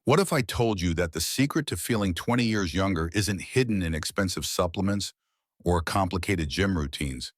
What if I told you that the secret to feeling 20 years younger isn't hidden in expensive supplements or complicated gym routines,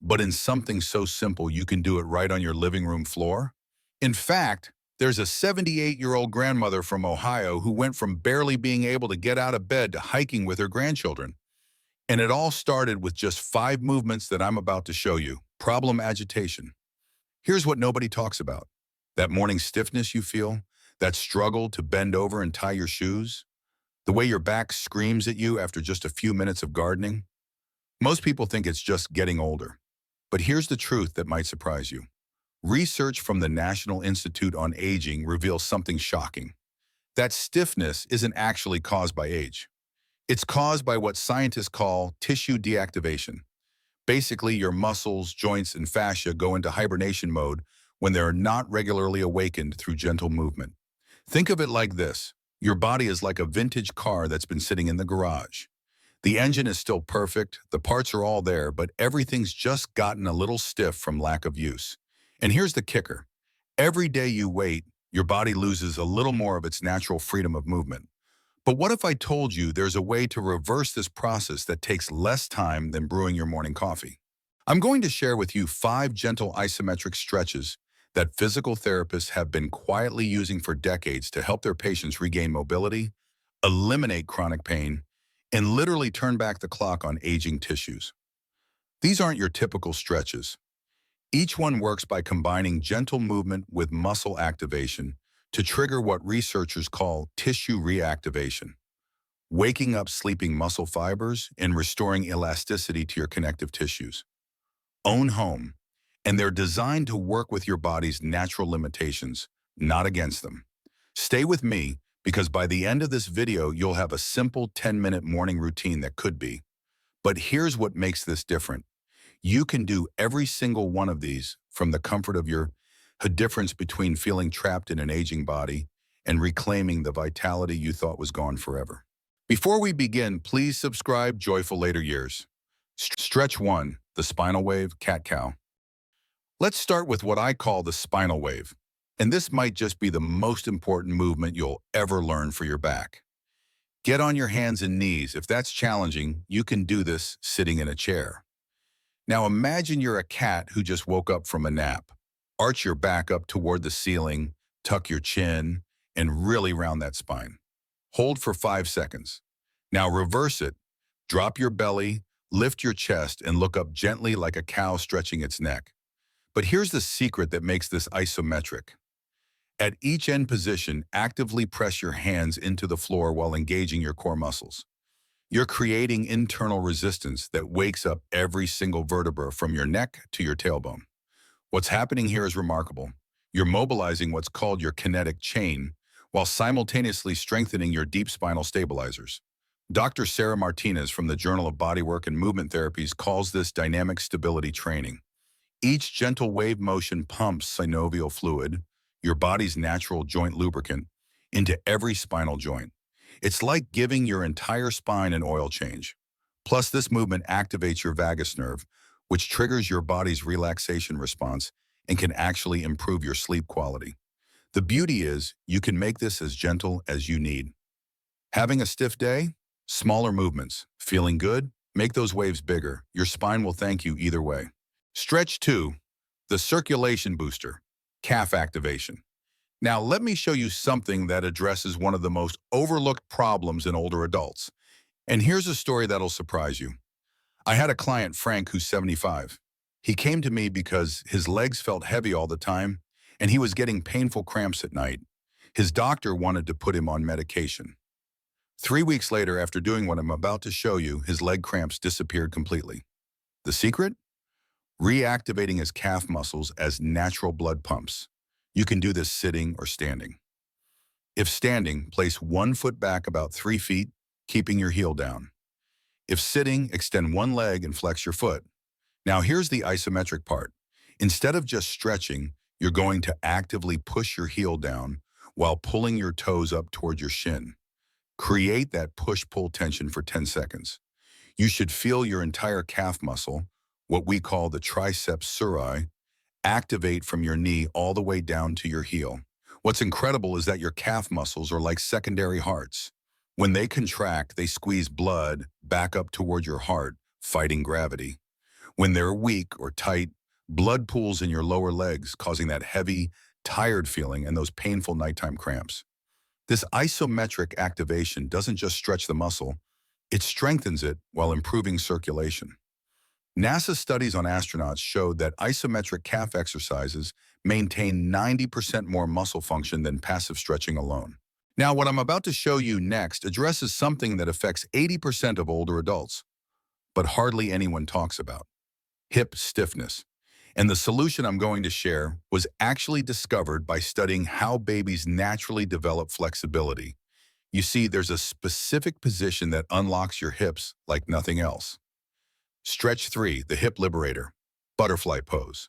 but in something so simple you can do it right on your living room floor? In fact, there's a 78-year-old grandmother from Ohio who went from barely being able to get out of bed to hiking with her grandchildren. And it all started with just 5 movements that I'm about to show you. Problem agitation. Here's what nobody talks about. That morning stiffness you feel, that struggle to bend over and tie your shoes, the way your back screams at you after just a few minutes of gardening. Most people think it's just getting older. But here's the truth that might surprise you. Research from the National Institute on Aging reveals something shocking. That stiffness isn't actually caused by age. It's caused by what scientists call tissue deactivation. Basically, your muscles, joints, and fascia go into hibernation mode when they're not regularly awakened through gentle movement. Think of it like this. Your body is like a vintage car that's been sitting in the garage. The engine is still perfect, the parts are all there, but everything's just gotten a little stiff from lack of use. And here's the kicker. Every day you wait, your body loses a little more of its natural freedom of movement. But what if I told you there's a way to reverse this process that takes less time than brewing your morning coffee? I'm going to share with you 5 gentle isometric stretches that physical therapists have been quietly using for decades to help their patients regain mobility, eliminate chronic pain, and literally turn back the clock on aging tissues. These aren't your typical stretches. Each one works by combining gentle movement with muscle activation to trigger what researchers call tissue reactivation, waking up sleeping muscle fibers and restoring elasticity to your connective tissues. Own home, and they're designed to work with your body's natural limitations, not against them. Stay with me, because by the end of this video, you'll have a simple 10-minute morning routine that could be. But here's what makes this different. You can do every single one of these from the comfort of a difference between feeling trapped in an aging body and reclaiming the vitality you thought was gone forever. Before we begin, please subscribe. Joyful later years. Stretch 1, the spinal wave, cat-cow. Let's start with what I call the spinal wave. And this might just be the most important movement you'll ever learn for your back. Get on your hands and knees. If that's challenging, you can do this sitting in a chair. Now imagine you're a cat who just woke up from a nap. Arch your back up toward the ceiling, tuck your chin, and really round that spine. Hold for 5 seconds. Now reverse it. Drop your belly, lift your chest, and look up gently like a cow stretching its neck. But here's the secret that makes this isometric. At each end position, actively press your hands into the floor while engaging your core muscles. You're creating internal resistance that wakes up every single vertebra from your neck to your tailbone. What's happening here is remarkable. You're mobilizing what's called your kinetic chain while simultaneously strengthening your deep spinal stabilizers. Dr. Sarah Martinez from the Journal of Bodywork and Movement Therapies calls this dynamic stability training. Each gentle wave motion pumps synovial fluid, your body's natural joint lubricant, into every spinal joint. It's like giving your entire spine an oil change. Plus, this movement activates your vagus nerve, which triggers your body's relaxation response and can actually improve your sleep quality. The beauty is, you can make this as gentle as you need. Having a stiff day? Smaller movements. Feeling good? Make those waves bigger. Your spine will thank you either way. Stretch 2, the circulation booster, calf activation. Now let me show you something that addresses one of the most overlooked problems in older adults. And here's a story that'll surprise you. I had a client, Frank, who's 75. He came to me because his legs felt heavy all the time, and he was getting painful cramps at night. His doctor wanted to put him on medication. 3 weeks later, after doing what I'm about to show you, his leg cramps disappeared completely. The secret? Reactivating his calf muscles as natural blood pumps. You can do this sitting or standing. If standing, place 1 foot back about 3 feet, keeping your heel down. If sitting, extend one leg and flex your foot. Now here's the isometric part. Instead of just stretching, you're going to actively push your heel down while pulling your toes up toward your shin. Create that push-pull tension for 10 seconds. You should feel your entire calf muscle, what we call the triceps surae, activate from your knee all the way down to your heel. What's incredible is that your calf muscles are like secondary hearts. When they contract, they squeeze blood back up toward your heart, fighting gravity. When they're weak or tight, blood pools in your lower legs, causing that heavy, tired feeling and those painful nighttime cramps. This isometric activation doesn't just stretch the muscle, it strengthens it while improving circulation. NASA studies on astronauts showed that isometric calf exercises maintain 90% more muscle function than passive stretching alone. Now, what I'm about to show you next addresses something that affects 80% of older adults, but hardly anyone talks about: hip stiffness. And the solution I'm going to share was actually discovered by studying how babies naturally develop flexibility. You see, there's a specific position that unlocks your hips like nothing else. Stretch 3, the hip liberator, butterfly pose.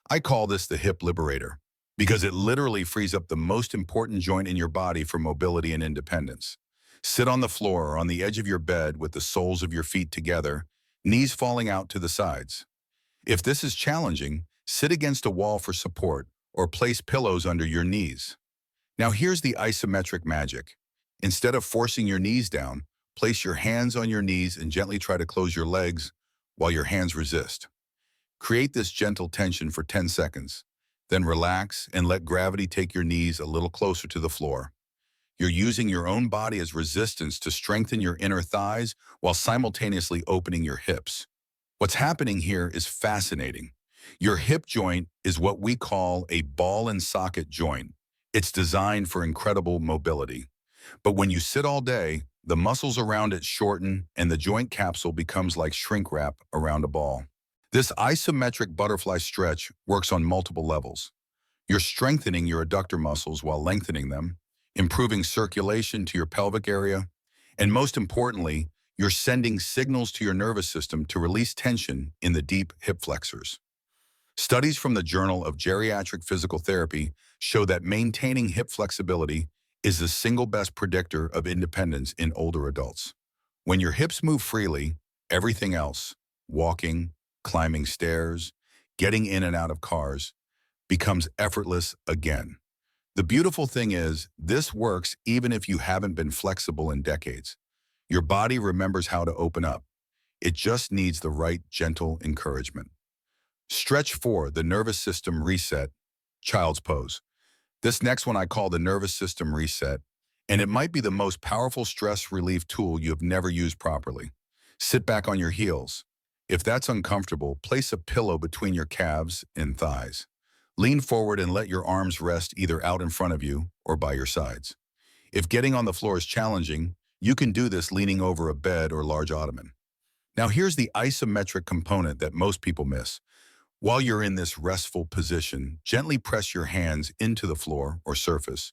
I call this the hip liberator because it literally frees up the most important joint in your body for mobility and independence. Sit on the floor or on the edge of your bed with the soles of your feet together, knees falling out to the sides. If this is challenging, sit against a wall for support or place pillows under your knees. Now here's the isometric magic. Instead of forcing your knees down, place your hands on your knees and gently try to close your legs while your hands resist. Create this gentle tension for 10 seconds. Then relax and let gravity take your knees a little closer to the floor. You're using your own body as resistance to strengthen your inner thighs while simultaneously opening your hips. What's happening here is fascinating. Your hip joint is what we call a ball and socket joint. It's designed for incredible mobility. But when you sit all day, the muscles around it shorten and the joint capsule becomes like shrink wrap around a ball. This isometric butterfly stretch works on multiple levels. You're strengthening your adductor muscles while lengthening them, improving circulation to your pelvic area, and most importantly, you're sending signals to your nervous system to release tension in the deep hip flexors. Studies from the Journal of Geriatric Physical Therapy show that maintaining hip flexibility is the single best predictor of independence in older adults. When your hips move freely, everything else, walking, climbing stairs, getting in and out of cars, becomes effortless again. The beautiful thing is, this works even if you haven't been flexible in decades. Your body remembers how to open up. It just needs the right gentle encouragement. Stretch 4, the nervous system reset, child's pose. This next one I call the nervous system reset, and it might be the most powerful stress relief tool you have never used properly. Sit back on your heels. If that's uncomfortable, place a pillow between your calves and thighs. Lean forward and let your arms rest either out in front of you or by your sides. If getting on the floor is challenging, you can do this leaning over a bed or large ottoman. Now here's the isometric component that most people miss. While you're in this restful position, gently press your hands into the floor or surface,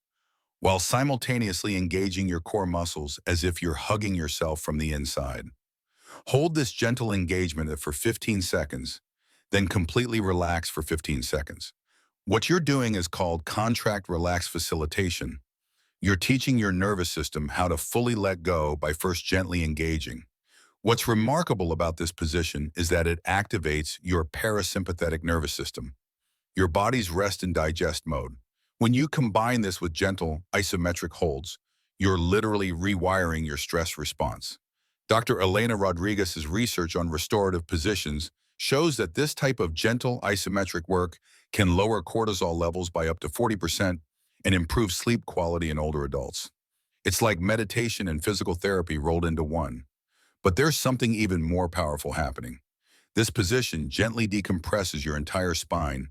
while simultaneously engaging your core muscles as if you're hugging yourself from the inside. Hold this gentle engagement for 15 seconds, then completely relax for 15 seconds. What you're doing is called contract relax facilitation. You're teaching your nervous system how to fully let go by first gently engaging. What's remarkable about this position is that it activates your parasympathetic nervous system, your body's rest and digest mode. When you combine this with gentle isometric holds, you're literally rewiring your stress response. Dr. Elena Rodriguez's research on restorative positions shows that this type of gentle isometric work can lower cortisol levels by up to 40% and improve sleep quality in older adults. It's like meditation and physical therapy rolled into one. But there's something even more powerful happening. This position gently decompresses your entire spine,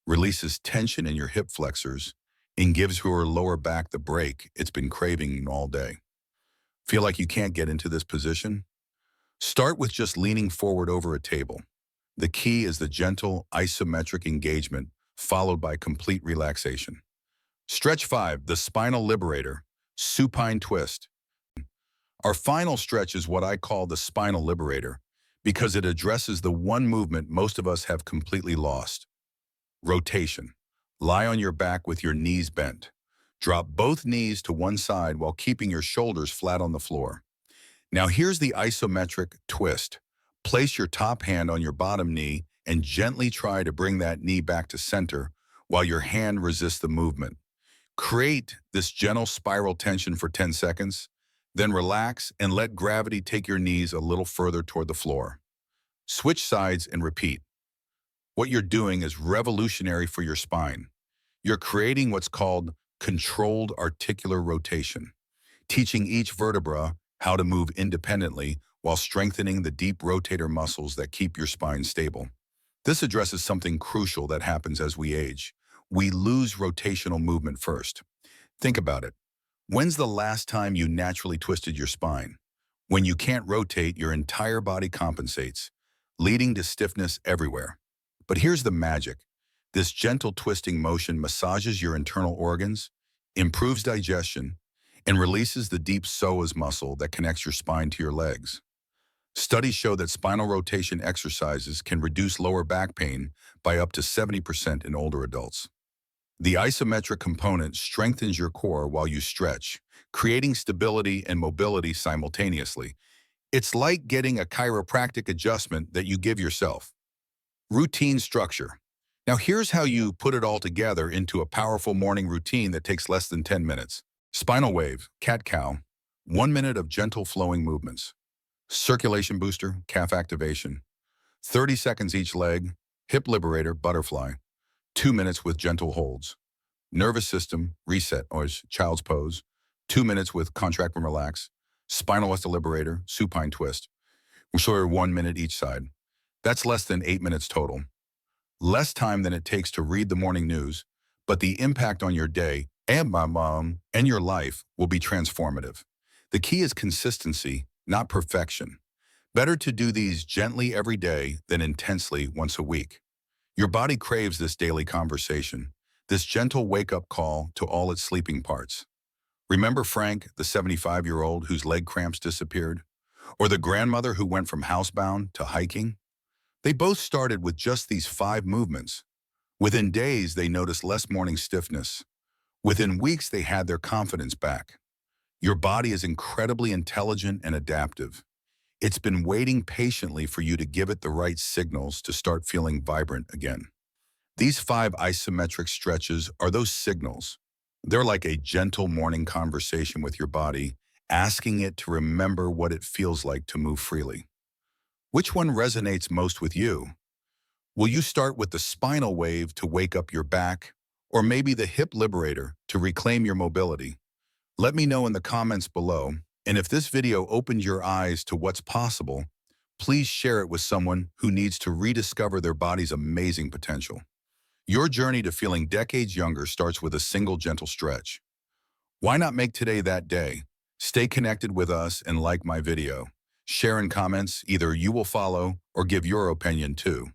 releases tension in your hip flexors, and gives your lower back the break it's been craving all day. Feel like you can't get into this position? Start with just leaning forward over a table. The key is the gentle isometric engagement followed by complete relaxation. Stretch 5, the spinal liberator, supine twist. Our final stretch is what I call the spinal liberator because it addresses the one movement most of us have completely lost: rotation. Lie on your back with your knees bent. Drop both knees to one side while keeping your shoulders flat on the floor. Now here's the isometric twist. Place your top hand on your bottom knee and gently try to bring that knee back to center while your hand resists the movement. Create this gentle spiral tension for 10 seconds, then relax and let gravity take your knees a little further toward the floor. Switch sides and repeat. What you're doing is revolutionary for your spine. You're creating what's called controlled articular rotation, teaching each vertebra how to move independently while strengthening the deep rotator muscles that keep your spine stable. This addresses something crucial that happens as we age. We lose rotational movement first. Think about it. When's the last time you naturally twisted your spine? When you can't rotate, your entire body compensates, leading to stiffness everywhere. But here's the magic. This gentle twisting motion massages your internal organs, improves digestion, and releases the deep psoas muscle that connects your spine to your legs. Studies show that spinal rotation exercises can reduce lower back pain by up to 70% in older adults. The isometric component strengthens your core while you stretch, creating stability and mobility simultaneously. It's like getting a chiropractic adjustment that you give yourself. Routine structure. Now here's how you put it all together into a powerful morning routine that takes less than 10 minutes. Spinal Wave, cat-cow, 1 minute of gentle flowing movements. Circulation booster, calf activation. 30 seconds each leg. Hip Liberator, butterfly. 2 minutes with gentle holds. Nervous system, reset, or child's pose. 2 minutes with contract and relax. Spinal West Liberator, supine twist. We're sort of 1 minute each side. That's less than 8 minutes total. Less time than it takes to read the morning news, but the impact on your day and my mom and your life will be transformative. The key is consistency, not perfection. Better to do these gently every day than intensely once a week. Your body craves this daily conversation, this gentle wake-up call to all its sleeping parts. Remember Frank, the 75-year-old whose leg cramps disappeared? Or the grandmother who went from housebound to hiking? They both started with just these 5 movements. Within days, they noticed less morning stiffness. Within weeks, they had their confidence back. Your body is incredibly intelligent and adaptive. It's been waiting patiently for you to give it the right signals to start feeling vibrant again. These 5 isometric stretches are those signals. They're like a gentle morning conversation with your body, asking it to remember what it feels like to move freely. Which one resonates most with you? Will you start with the spinal wave to wake up your back, or maybe the hip liberator to reclaim your mobility? Let me know in the comments below, and if this video opened your eyes to what's possible, please share it with someone who needs to rediscover their body's amazing potential. Your journey to feeling decades younger starts with a single gentle stretch. Why not make today that day? Stay connected with us and like my video. Share in comments, either you will follow or give your opinion too.